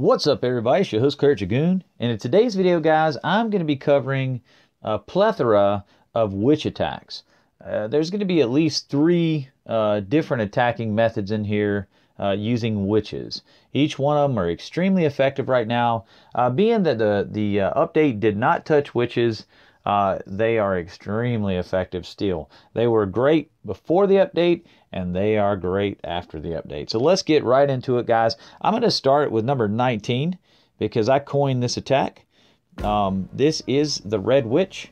What's up, everybody? It's your host, Cleric Dragoon, and in today's video, guys, I'm going to be covering a plethora of witch attacks. There's going to be at least three different attacking methods in here using witches. Each one of them are extremely effective right now. Being that the update did not touch witches, they are extremely effective still. They were great before the update, and they are great after the update. So let's get right into it, guys. I'm going to start with number 19 because I coined this attack. This is the Red Witch.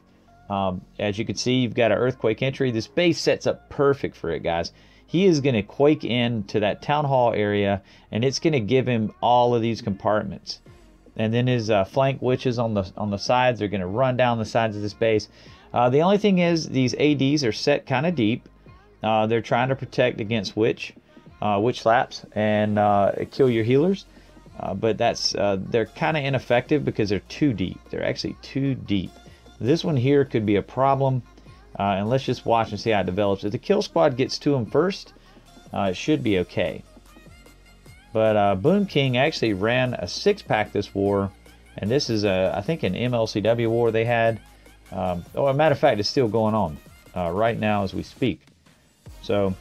As you can see, you've got an earthquake entry. This base sets up perfect for it, guys. He is going to quake into that town hall area, and it's going to give him all of these compartments. And then his flank witches on the sides are going to run down the sides of this base. The only thing is these ADs are set kind of deep. They're trying to protect against witch slaps and kill your healers. But they're kind of ineffective because they're too deep. They're actually too deep. This one here could be a problem. And let's just watch and see how it develops. If the kill squad gets to him first, it should be okay. But Boom King actually ran a 6-pack this war, and this is I think an MLCW war they had. Oh, as a matter of fact, it's still going on right now as we speak. So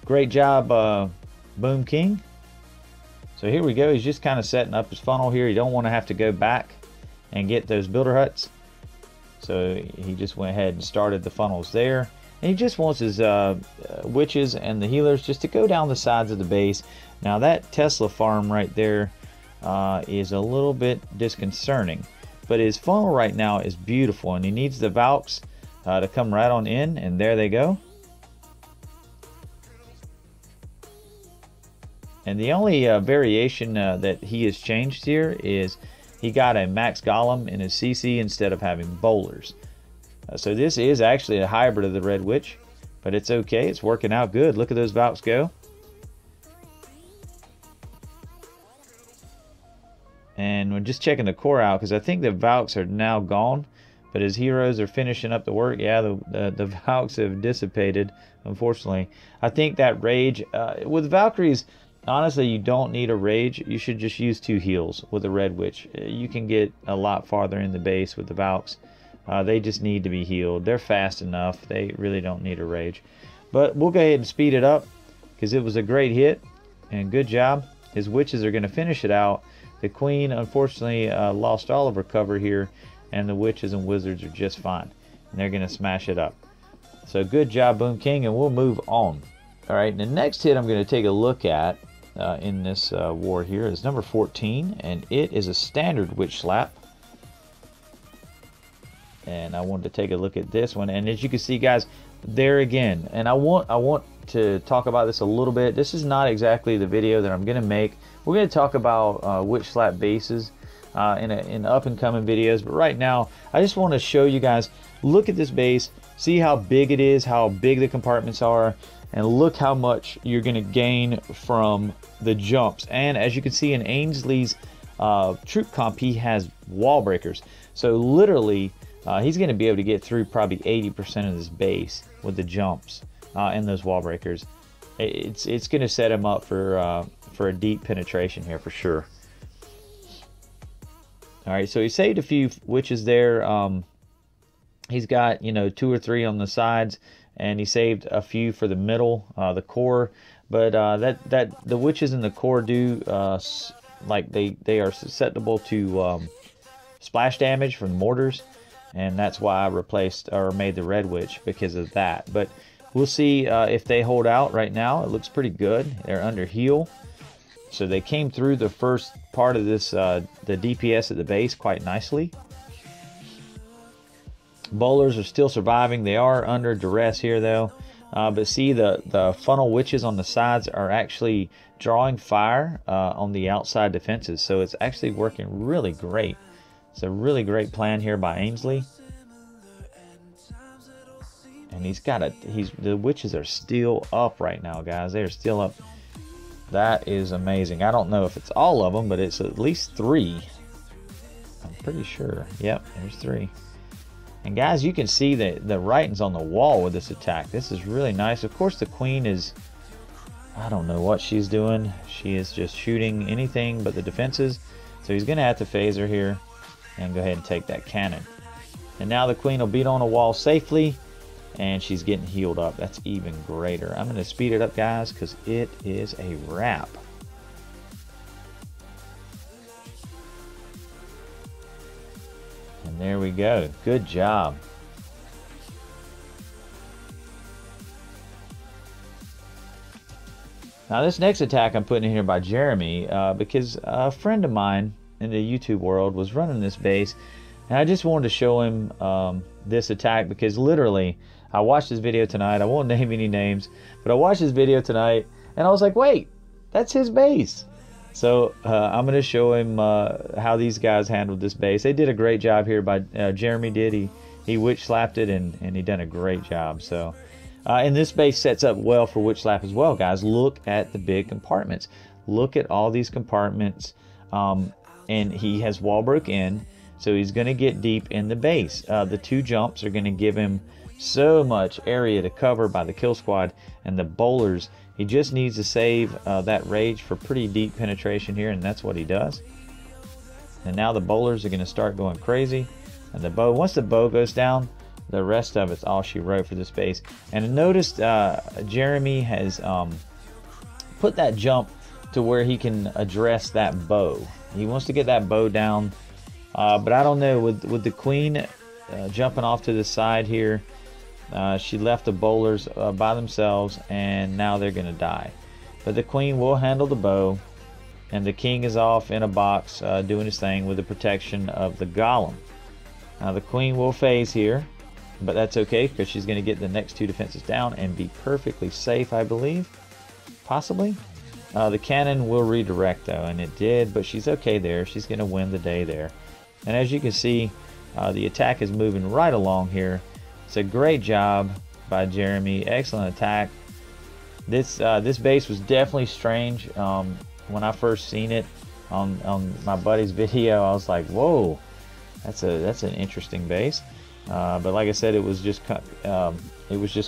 great job, Boom King. So here we go. He's just kind of setting up his funnel here. You don't want to have to go back and get those builder huts. So he just went ahead and started the funnels there. And he just wants his witches and the healers just to go down the sides of the base. Now that Tesla farm right there is a little bit disconcerting. But his funnel right now is beautiful, and he needs the Valks to come right on in, and there they go. And the only variation that he has changed here is he got a max golem in his CC instead of having bowlers. So this is actually a hybrid of the Red Witch, but it's okay. It's working out good. Look at those Valks go. And we're just checking the core out because I think the Valks are now gone, but his heroes are finishing up the work. Yeah, the Valks have dissipated, unfortunately. I think that rage with Valkyries, honestly, you don't need a rage. You should just use 2 heals with the Red Witch. You can get a lot farther in the base with the Valks. They just need to be healed. They're fast enough. They really don't need a rage. But we'll go ahead and speed it up because it was a great hit and good job. His witches are going to finish it out. The queen, unfortunately, lost all of her cover here, and the witches and wizards are just fine. And they're going to smash it up. So good job, Boom King, and we'll move on. All right, the next hit I'm going to take a look at in this war here is number 14, and it is a standard witch slap. And I wanted to take a look at this one, and as you can see, guys, there again, and I want to talk about this a little bit. This is not exactly the video that I'm going to make. We're going to talk about witch slap bases in up and coming videos, but right now I just want to show you guys, look at this base, see how big it is, how big the compartments are, and look how much you're going to gain from the jumps. And as you can see in Ainsley's troop comp, he has wall breakers, so literally he's going to be able to get through probably 80% of this base with the jumps and those wall breakers. It's going to set him up for a deep penetration here for sure. All right, so he saved a few witches there. He's got 2 or 3 on the sides, and he saved a few for the middle, the core. But the witches in the core do like they are susceptible to splash damage from mortars. And that's why I replaced or made the Red Witch, because of that. But we'll see if they hold out right now. It looks pretty good. They're under heal. So they came through the first part of this, the DPS at the base quite nicely. Bowlers are still surviving. They are under duress here though. But see, the funnel witches on the sides are actually drawing fire on the outside defenses. So it's actually working really great. It's a really great plan here by Ainsley. And the witches are still up right now, guys. They're still up. That is amazing. I don't know if it's all of them, but it's at least 3. I'm pretty sure. Yep, there's 3. And guys, you can see the writings on the wall with this attack. This is really nice. Of course, the queen is I don't know what she's doing. She is just shooting anything but the defenses. So he's going to have to phase her here and go ahead and take that cannon. And now the queen will beat on a wall safely, and she's getting healed up. That's even greater. I'm going to speed it up, guys, because it is a wrap. And there we go. Good job. Now this next attack I'm putting in here by Jeremy because a friend of mine in the YouTube world was running this base, and I just wanted to show him this attack because literally I watched this video tonight. I won't name any names, but I watched this video tonight and I was like, wait, that's his base. So I'm going to show him how these guys handled this base. They did a great job here. By Jeremy did. He witch slapped it and he done a great job. So and this base sets up well for witch slap as well, guys. Look at the big compartments. Look at all these compartments. And he has wall broke in, so he's going to get deep in the base. The 2 jumps are going to give him so much area to cover by the kill squad, and the bowlers, he just needs to save that rage for pretty deep penetration here, and that's what he does. And now the bowlers are going to start going crazy, and the bow, once the bow goes down, the rest of it's all she wrote for this base. And notice Jeremy has put that jump to where he can address that bow. He wants to get that bow down, but I don't know, with the queen jumping off to the side here, she left the bowlers by themselves, and now they're gonna die. But the queen will handle the bow, and the king is off in a box doing his thing with the protection of the golem. Now the queen will phase here, but that's okay because she's gonna get the next 2 defenses down and be perfectly safe, I believe, possibly. The cannon will redirect though, and it did, but she's okay there. She's going to win the day there. And as you can see, the attack is moving right along here. It's a great job by Jeremy. Excellent attack. This base was definitely strange. When I first seen it on my buddy's video, I was like, whoa, that's an interesting base. But like I said, it was just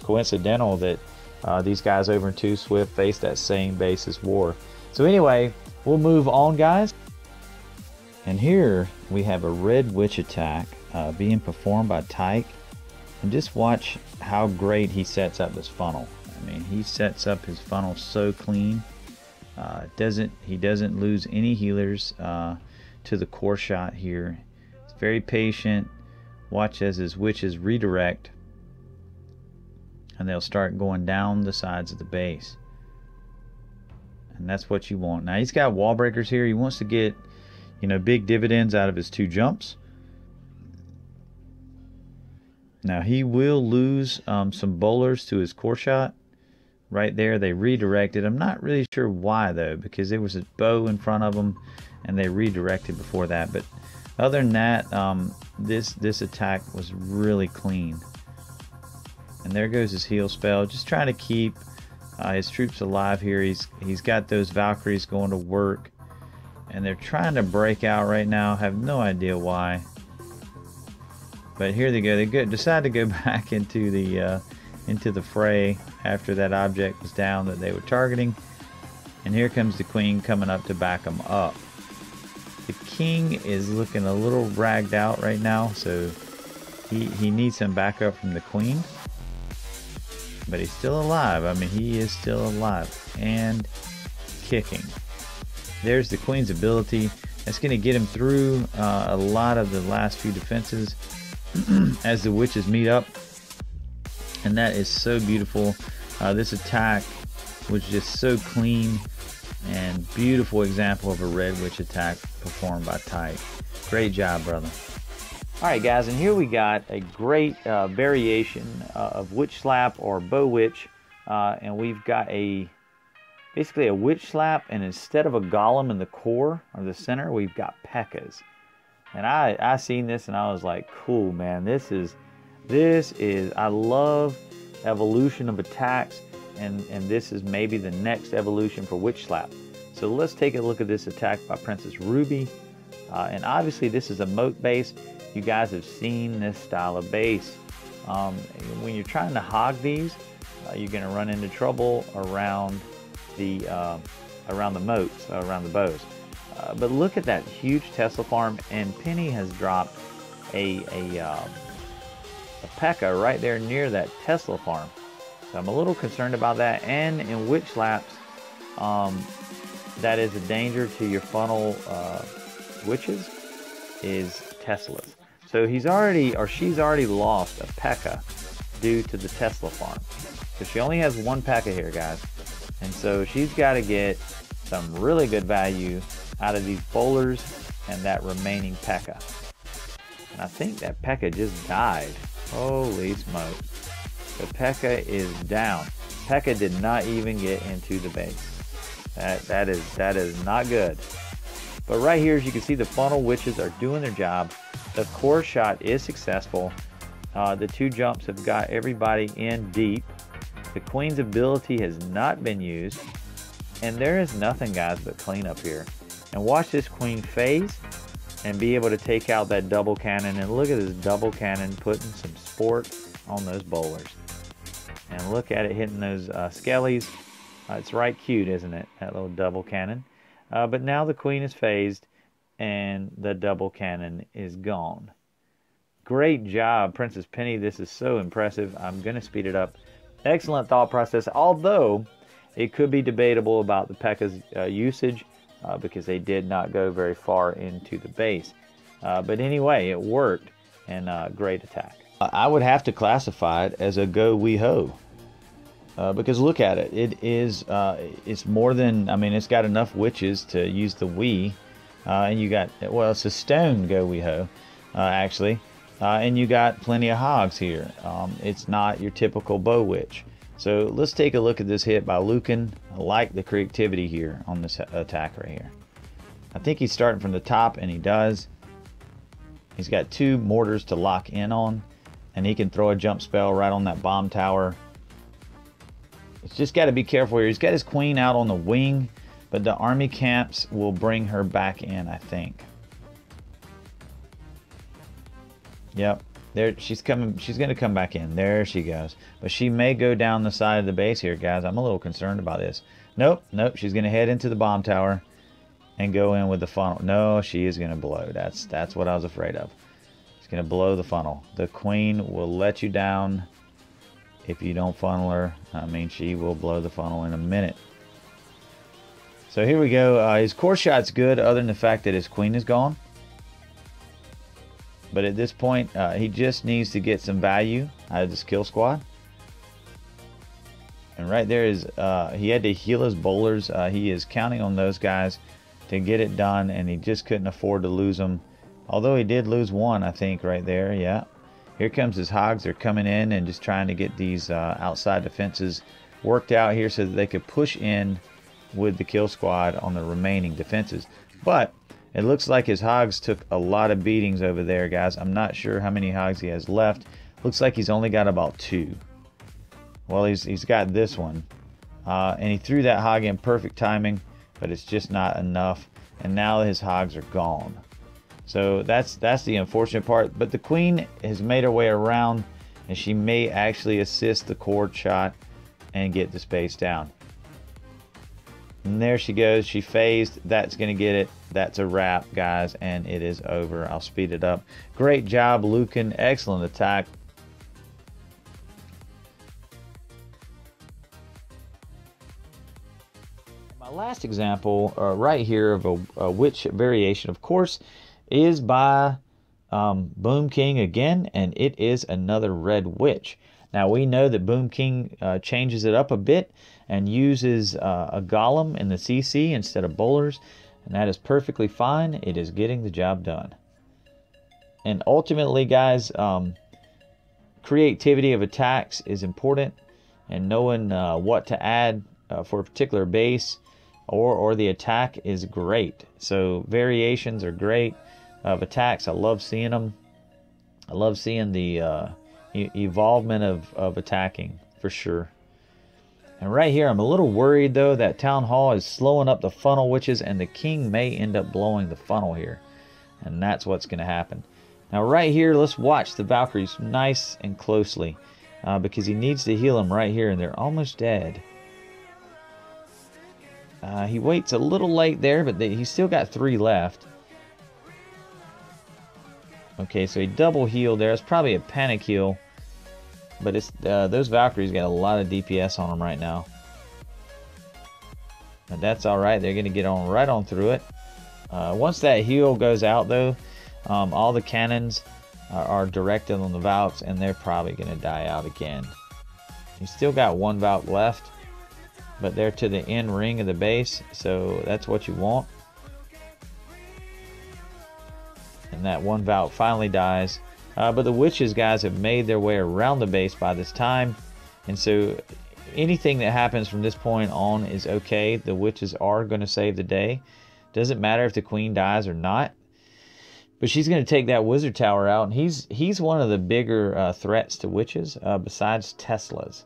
coincidental that these guys over in 2 Swift faced that same base as War. So anyway, we'll move on, guys. And here we have a red witch attack being performed by Tyke. And just watch how great he sets up this funnel. I mean, he sets up his funnel so clean. He doesn't lose any healers to the core shot here. It's very patient. Watch as his witches redirect, and they'll start going down the sides of the base. And that's what you want. Now he's got wall breakers here. He wants to get, you know, big dividends out of his 2 jumps. Now he will lose some bowlers to his core shot. Right there, they redirected. I'm not really sure why though, because there was a bow in front of them and they redirected before that. But other than that, this attack was really clean. And there goes his heal spell, just trying to keep his troops alive here. He's got those Valkyries going to work, and they're trying to break out right now. Have no idea why, but here they go. They decide to go back into the fray after that object was down that they were targeting. And here comes the queen coming up to back them up. The king is looking a little ragged out right now, so he needs some backup from the queen. But he's still alive. I mean, he is still alive and kicking. There's the queen's ability. That's going to get him through a lot of the last few defenses as the witches meet up. And that is so beautiful. This attack was just so clean and beautiful example of a red witch attack performed by Tyke. Great job, brother. Alright guys, and here we got a great variation of witch slap or bow witch, and we've got basically a witch slap, and instead of a golem in the core or the center, we've got P.E.K.K.A.s. And I seen this and I was like, cool, man, this is I love evolution of attacks, and this is maybe the next evolution for witch slap. So let's take a look at this attack by Princess Ruby. And obviously this is a moat base. You guys have seen this style of base. When you're trying to hog these, you're going to run into trouble around the around the moats, around the bows. But look at that huge Tesla farm, and Penny has dropped a P.E.K.K.A right there near that Tesla farm. So I'm a little concerned about that. And in witch laps, that is a danger to your funnel witches, is Teslas. So he's already, or she's already lost a P.E.K.K.A due to the Tesla farm. So she only has one P.E.K.K.A here, guys. And so she's got to get some really good value out of these bowlers and that remaining P.E.K.K.A. And I think that P.E.K.K.A just died. Holy smokes. The P.E.K.K.A is down. P.E.K.K.A did not even get into the base. That is not good. But right here, as you can see, the funnel witches are doing their job. The core shot is successful. The 2 jumps have got everybody in deep. The queen's ability has not been used. And there is nothing, guys, but clean up here. And watch this queen phase and be able to take out that double cannon. And look at this double cannon putting some sport on those bowlers. And look at it hitting those skellies. It's right cute, isn't it? That little double cannon. But now the queen is phased and the double cannon is gone. Great job, Princess Penny. This is so impressive. I'm going to speed it up. Excellent thought process, although it could be debatable about the P.E.K.K.A's usage because they did not go very far into the base. But anyway, it worked, and great attack. I would have to classify it as a go wee ho. Because look at it, it's more than, I mean, it's got enough witches to use the Wii, and you got, well, it's a stone go wee ho, actually, and you got plenty of hogs here. It's not your typical bow witch. So let's take a look at this hit by Lucan. I like the creativity here on this attack right here. I think he's starting from the top, and he does. He's got 2 mortars to lock in on, and he can throw a jump spell right on that bomb tower. It's just got to be careful here. He's got his queen out on the wing, but the army camps will bring her back in, I think. Yep, there she's coming. She's going to come back in. There she goes. But she may go down the side of the base here, guys. I'm a little concerned about this. Nope, nope. She's going to head into the bomb tower and go in with the funnel. No, she is going to blow. That's what I was afraid of. She's going to blow the funnel. The queen will let you down. If you don't funnel her, I mean, she will blow the funnel in a minute. So here we go. His core shot's good, other than the fact that his queen is gone. But at this point, he just needs to get some value out of this kill squad. And right there is, he had to heal his bowlers. He is counting on those guys to get it done, and he just couldn't afford to lose them. Although he did lose one, I think, right there. Yeah. Here comes his hogs. They're coming in and just trying to get these outside defenses worked out here so that they could push in with the kill squad on the remaining defenses. But it looks like his hogs took a lot of beatings over there, guys. I'm not sure how many hogs he has left. Looks like he's only got about 2. Well, he's got this one. And he threw that hog in perfect timing, but it's just not enough. And now his hogs are gone. So that's the unfortunate part. But the queen has made her way around, and she may actually assist the cord shot and get the space down. And there she goes. She phased. That's going to get it. That's a wrap, guys, and it is over. I'll speed it up. Great job, Lucan. Excellent attack. My last example right here of a witch variation, of course, is by Boom King again, and it is another red witch. Now we know that Boom King changes it up a bit and uses a golem in the CC instead of bowlers, and that is perfectly fine. It is getting the job done. And ultimately, guys, creativity of attacks is important, and knowing what to add for a particular base or the attack is great. So variations are great of attacks. I love seeing them. I love seeing the evolvement of attacking, for sure. And right here, I'm a little worried, though, that Town Hall is slowing up the funnel witches, and the king may end up blowing the funnel here. And that's what's going to happen. Now, right here, let's watch the Valkyries nice and closely, because he needs to heal them right here, and they're almost dead. He waits a little late there, but he's still got 3 left. Okay, so he double healed there. It's probably a panic heal. But it's those Valkyries got a lot of DPS on them right now. But that's alright. They're going to get on right on through it. Once that heal goes out, though, all the cannons are directed on the Valks, and they're probably going to die out again. You still got 1 Valk left, but they're to the end ring of the base, so that's what you want. And that 1 Valk finally dies. But the witches, guys, have made their way around the base by this time, and so anything that happens from this point on is okay. The witches are going to save the day. Doesn't matter if the queen dies or not. But she's going to take that wizard tower out, and he's one of the bigger threats to witches besides Teslas.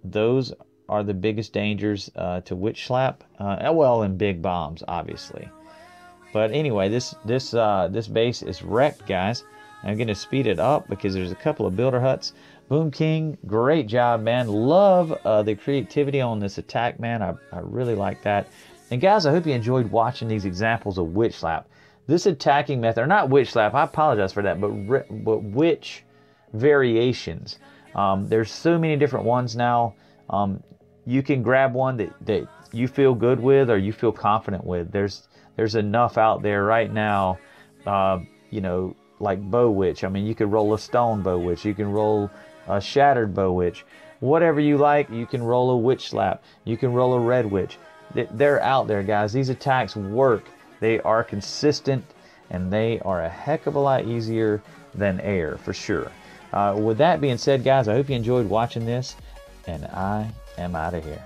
Those are the biggest dangers to witch slap. Well, and big bombs, obviously. But anyway, this base is wrecked, guys. I'm going to speed it up because there's a couple of builder huts. Boom King, great job, man. Love the creativity on this attack, man. I really like that. And guys, I hope you enjoyed watching these examples of witch slap. This attacking method, or not witch slap, I apologize for that, but witch variations. There's so many different ones now. You can grab one that you feel good with or you feel confident with. There's enough out there right now, you know, like bowitch. I mean, you could roll a stone bowitch. You can roll a shattered bowitch. Whatever you like, you can roll a witch slap. You can roll a red witch. They're out there, guys. These attacks work. They are consistent, and they are a heck of a lot easier than air, for sure. With that being said, guys, I hope you enjoyed watching this, and I am out of here.